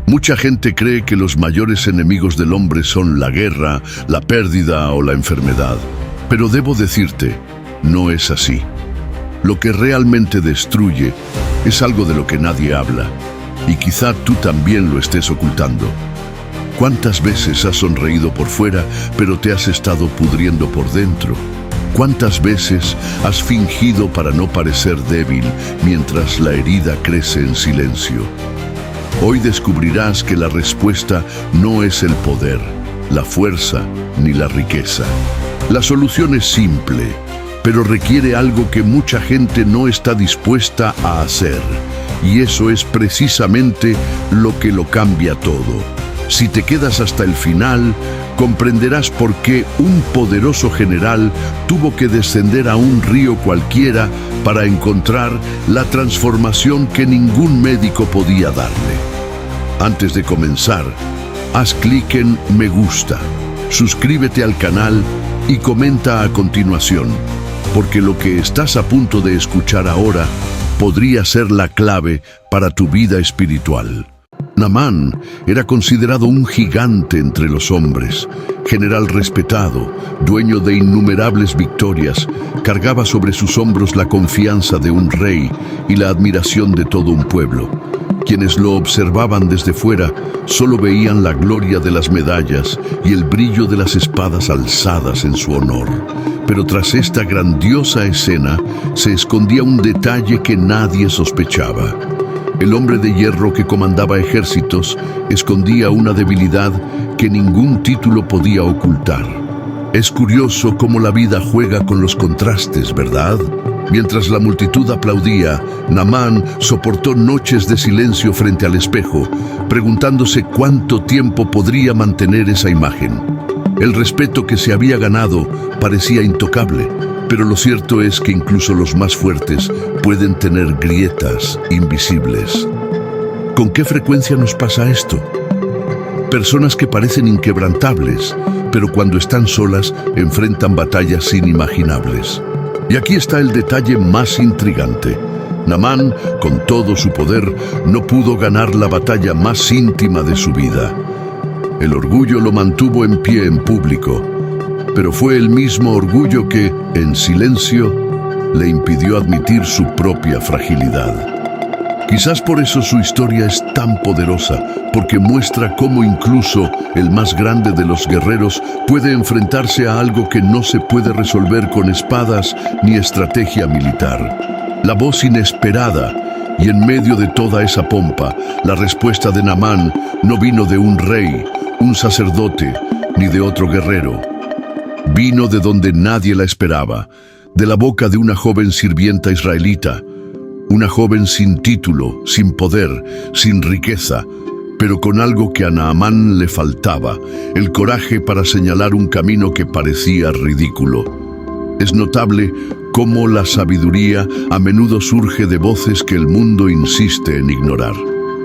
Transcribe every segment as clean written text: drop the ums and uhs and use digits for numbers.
Mucha gente cree que los mayores enemigos del hombre son la guerra, la pérdida o la enfermedad. Pero debo decirte, no es así. Lo que realmente destruye es algo de lo que nadie habla, y quizá tú también lo estés ocultando. ¿Cuántas veces has sonreído por fuera, pero te has estado pudriendo por dentro? ¿Cuántas veces has fingido para no parecer débil mientras la herida crece en silencio? Hoy descubrirás que la respuesta no es el poder, la fuerza ni la riqueza. La solución es simple, pero requiere algo que mucha gente no está dispuesta a hacer. Y eso es precisamente lo que lo cambia todo. Si te quedas hasta el final, comprenderás por qué un poderoso general tuvo que descender a un río cualquiera para encontrar la transformación que ningún médico podía darle. Antes de comenzar, haz clic en Me gusta, suscríbete al canal y comenta a continuación, porque lo que estás a punto de escuchar ahora podría ser la clave para tu vida espiritual. Naamán era considerado un gigante entre los hombres, general respetado, dueño de innumerables victorias, cargaba sobre sus hombros la confianza de un rey y la admiración de todo un pueblo. Quienes lo observaban desde fuera solo veían la gloria de las medallas y el brillo de las espadas alzadas en su honor. Pero tras esta grandiosa escena se escondía un detalle que nadie sospechaba. El hombre de hierro que comandaba ejércitos escondía una debilidad que ningún título podía ocultar. Es curioso cómo la vida juega con los contrastes, ¿verdad? Mientras la multitud aplaudía, Naamán soportó noches de silencio frente al espejo, preguntándose cuánto tiempo podría mantener esa imagen. El respeto que se había ganado parecía intocable, pero lo cierto es que incluso los más fuertes pueden tener grietas invisibles. ¿Con qué frecuencia nos pasa esto? Personas que parecen inquebrantables, pero cuando están solas enfrentan batallas inimaginables. Y aquí está el detalle más intrigante. Naamán, con todo su poder, no pudo ganar la batalla más íntima de su vida. El orgullo lo mantuvo en pie en público, pero fue el mismo orgullo que, en silencio, le impidió admitir su propia fragilidad. Quizás por eso su historia es tan poderosa, porque muestra cómo incluso el más grande de los guerreros puede enfrentarse a algo que no se puede resolver con espadas ni estrategia militar. La voz inesperada, y en medio de toda esa pompa, la respuesta de Naamán no vino de un rey, un sacerdote, ni de otro guerrero. Vino de donde nadie la esperaba, de la boca de una joven sirvienta israelita, una joven sin título, sin poder, sin riqueza, pero con algo que a Naamán le faltaba, el coraje para señalar un camino que parecía ridículo. Es notable cómo la sabiduría a menudo surge de voces que el mundo insiste en ignorar.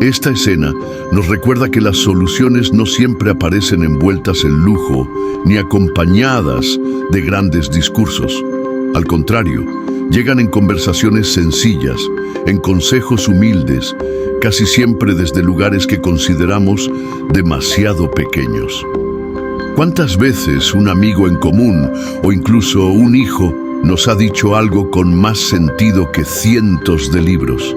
Esta escena nos recuerda que las soluciones no siempre aparecen envueltas en lujo ni acompañadas de grandes discursos. Al contrario, llegan en conversaciones sencillas, en consejos humildes, casi siempre desde lugares que consideramos demasiado pequeños. ¿Cuántas veces un amigo en común o incluso un hijo nos ha dicho algo con más sentido que cientos de libros?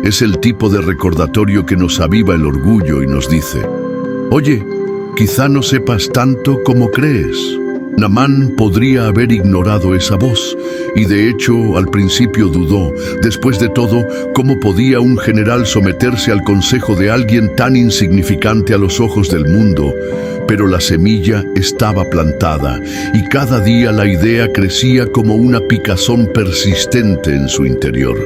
Es el tipo de recordatorio que nos aviva el orgullo y nos dice: oye, quizá no sepas tanto como crees. Naamán podría haber ignorado esa voz, y de hecho al principio dudó. Después de todo, ¿cómo podía un general someterse al consejo de alguien tan insignificante a los ojos del mundo? Pero la semilla estaba plantada, y cada día la idea crecía como una picazón persistente en su interior.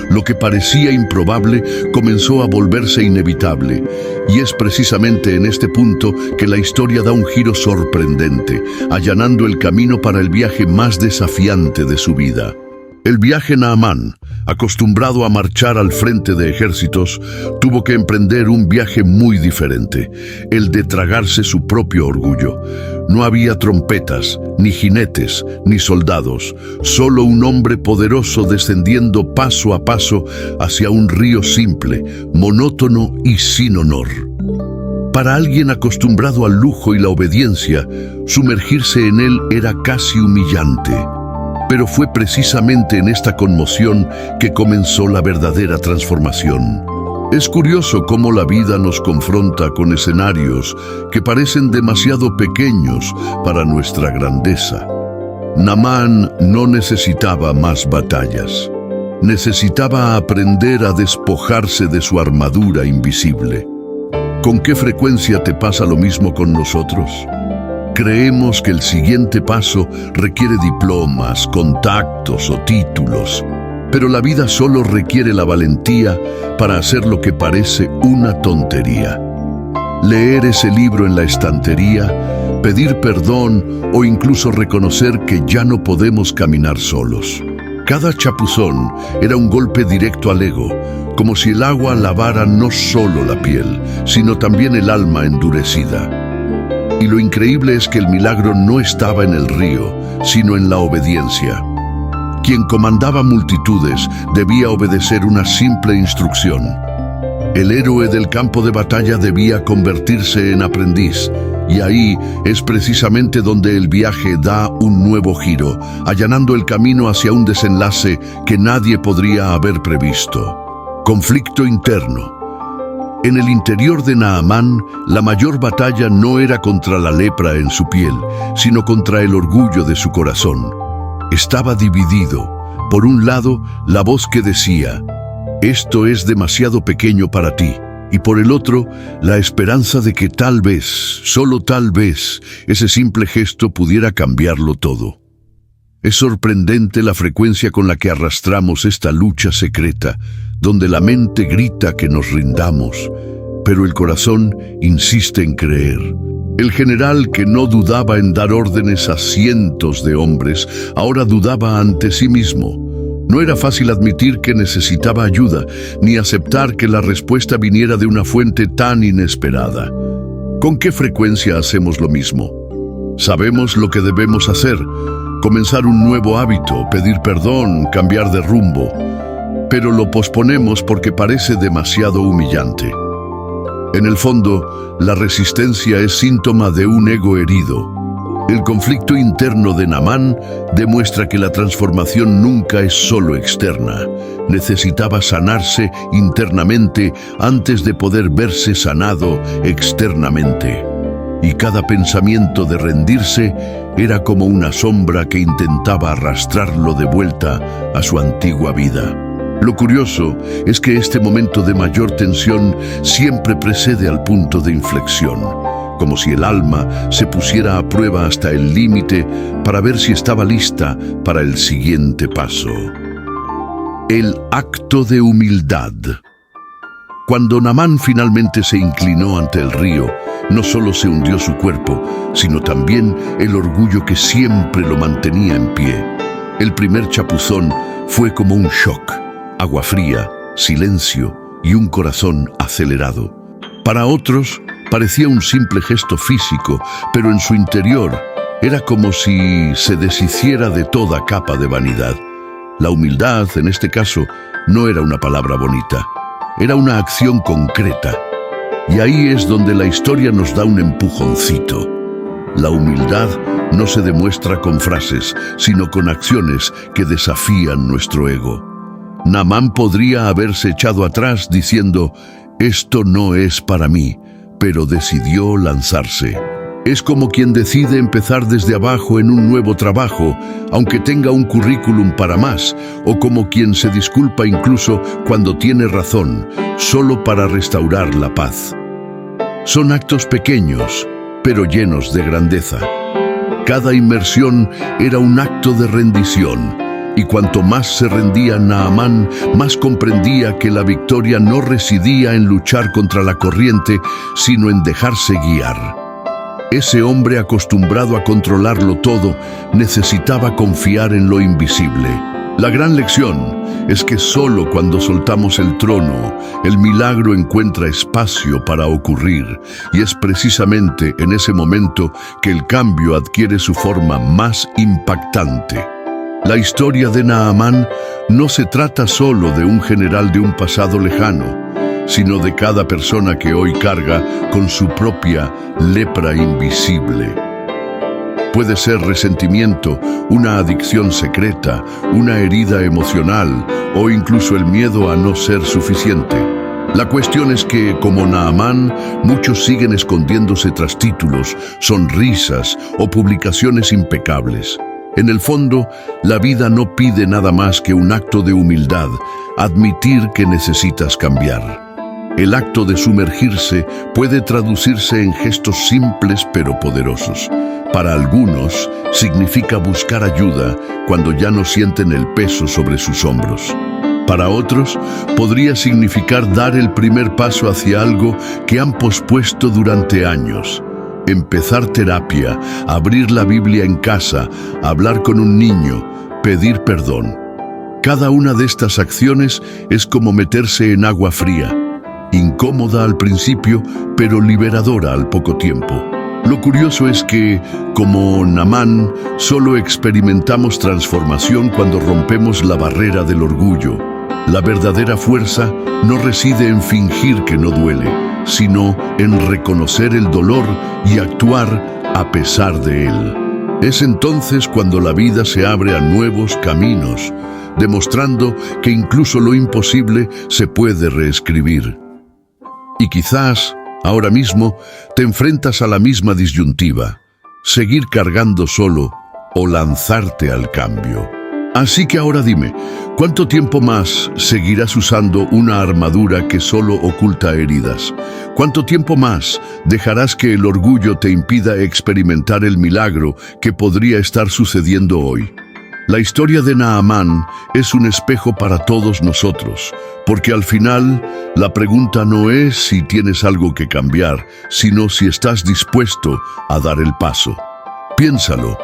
Lo que parecía improbable comenzó a volverse inevitable, y es precisamente en este punto que la historia da un giro sorprendente, allanando el camino para el viaje más desafiante de su vida. El viaje Naamán, acostumbrado a marchar al frente de ejércitos, tuvo que emprender un viaje muy diferente, el de tragarse su propio orgullo. No había trompetas, ni jinetes, ni soldados, solo un hombre poderoso descendiendo paso a paso hacia un río simple, monótono y sin honor. Para alguien acostumbrado al lujo y la obediencia, sumergirse en él era casi humillante. Pero fue precisamente en esta conmoción que comenzó la verdadera transformación. Es curioso cómo la vida nos confronta con escenarios que parecen demasiado pequeños para nuestra grandeza. Naamán no necesitaba más batallas. Necesitaba aprender a despojarse de su armadura invisible. ¿Con qué frecuencia te pasa lo mismo con nosotros? Creemos que el siguiente paso requiere diplomas, contactos o títulos, pero la vida solo requiere la valentía para hacer lo que parece una tontería. Leer ese libro en la estantería, pedir perdón o incluso reconocer que ya no podemos caminar solos. Cada chapuzón era un golpe directo al ego, como si el agua lavara no solo la piel, sino también el alma endurecida. Y lo increíble es que el milagro no estaba en el río, sino en la obediencia. Quien comandaba multitudes debía obedecer una simple instrucción. El héroe del campo de batalla debía convertirse en aprendiz, y ahí es precisamente donde el viaje da un nuevo giro, allanando el camino hacia un desenlace que nadie podría haber previsto. Conflicto interno. En el interior de Naamán, la mayor batalla no era contra la lepra en su piel, sino contra el orgullo de su corazón. Estaba dividido. Por un lado, la voz que decía, «Esto es demasiado pequeño para ti», y por el otro, la esperanza de que tal vez, solo tal vez, ese simple gesto pudiera cambiarlo todo. Es sorprendente la frecuencia con la que arrastramos esta lucha secreta, donde la mente grita que nos rindamos, pero el corazón insiste en creer. El general, que no dudaba en dar órdenes a cientos de hombres, ahora dudaba ante sí mismo. No era fácil admitir que necesitaba ayuda, ni aceptar que la respuesta viniera de una fuente tan inesperada. ¿Con qué frecuencia hacemos lo mismo? Sabemos lo que debemos hacer: comenzar un nuevo hábito, pedir perdón, cambiar de rumbo. Pero lo posponemos porque parece demasiado humillante. En el fondo, la resistencia es síntoma de un ego herido. El conflicto interno de Naamán demuestra que la transformación nunca es solo externa. Necesitaba sanarse internamente antes de poder verse sanado externamente. Y cada pensamiento de rendirse era como una sombra que intentaba arrastrarlo de vuelta a su antigua vida. Lo curioso es que este momento de mayor tensión siempre precede al punto de inflexión, como si el alma se pusiera a prueba hasta el límite para ver si estaba lista para el siguiente paso. El acto de humildad. Cuando Naamán finalmente se inclinó ante el río, no solo se hundió su cuerpo, sino también el orgullo que siempre lo mantenía en pie. El primer chapuzón fue como un shock: agua fría, silencio y un corazón acelerado. Para otros, parecía un simple gesto físico, pero en su interior era como si se deshiciera de toda capa de vanidad. La humildad, en este caso, no era una palabra bonita, era una acción concreta. Y ahí es donde la historia nos da un empujoncito. La humildad no se demuestra con frases, sino con acciones que desafían nuestro ego. Naamán podría haberse echado atrás diciendo, «Esto no es para mí», pero decidió lanzarse. Es como quien decide empezar desde abajo en un nuevo trabajo, aunque tenga un currículum para más, o como quien se disculpa incluso cuando tiene razón, solo para restaurar la paz. Son actos pequeños, pero llenos de grandeza. Cada inmersión era un acto de rendición. Y cuanto más se rendía Naamán, más comprendía que la victoria no residía en luchar contra la corriente, sino en dejarse guiar. Ese hombre acostumbrado a controlarlo todo necesitaba confiar en lo invisible. La gran lección es que solo cuando soltamos el trono, el milagro encuentra espacio para ocurrir, y es precisamente en ese momento que el cambio adquiere su forma más impactante. La historia de Naamán no se trata solo de un general de un pasado lejano. sino de cada persona que hoy carga con su propia lepra invisible. Puede ser resentimiento, una adicción secreta, una herida emocional o incluso el miedo a no ser suficiente. La cuestión es que, como Naamán, muchos siguen escondiéndose tras títulos, sonrisas o publicaciones impecables. En el fondo, la vida no pide nada más que un acto de humildad, admitir que necesitas cambiar. El acto de sumergirse puede traducirse en gestos simples pero poderosos. Para algunos, significa buscar ayuda cuando ya no sienten el peso sobre sus hombros. Para otros, podría significar dar el primer paso hacia algo que han pospuesto durante años. Empezar terapia, abrir la Biblia en casa, hablar con un niño, pedir perdón. Cada una de estas acciones es como meterse en agua fría, incómoda al principio, pero liberadora al poco tiempo. Lo curioso es que, como Naamán, solo experimentamos transformación cuando rompemos la barrera del orgullo. La verdadera fuerza no reside en fingir que no duele, sino en reconocer el dolor y actuar a pesar de él. Es entonces cuando la vida se abre a nuevos caminos, demostrando que incluso lo imposible se puede reescribir. Y quizás, ahora mismo, te enfrentas a la misma disyuntiva: seguir cargando solo o lanzarte al cambio. Así que ahora dime, ¿cuánto tiempo más seguirás usando una armadura que solo oculta heridas? ¿Cuánto tiempo más dejarás que el orgullo te impida experimentar el milagro que podría estar sucediendo hoy? La historia de Naamán es un espejo para todos nosotros, porque al final la pregunta no es si tienes algo que cambiar, sino si estás dispuesto a dar el paso. Piénsalo,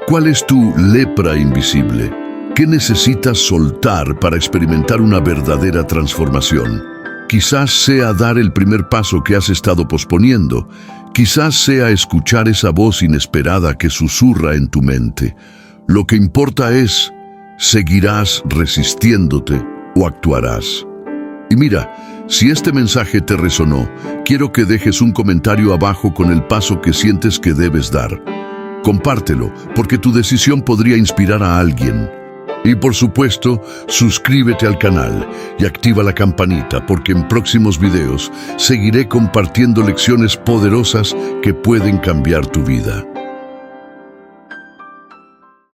¿cuál es tu lepra invisible? ¿Qué necesitas soltar para experimentar una verdadera transformación? Quizás sea dar el primer paso que has estado posponiendo. Quizás sea escuchar esa voz inesperada que susurra en tu mente. Lo que importa es, ¿seguirás resistiéndote o actuarás? Y mira, si este mensaje te resonó, quiero que dejes un comentario abajo con el paso que sientes que debes dar. Compártelo, porque tu decisión podría inspirar a alguien. Y por supuesto, suscríbete al canal y activa la campanita, porque en próximos videos seguiré compartiendo lecciones poderosas que pueden cambiar tu vida.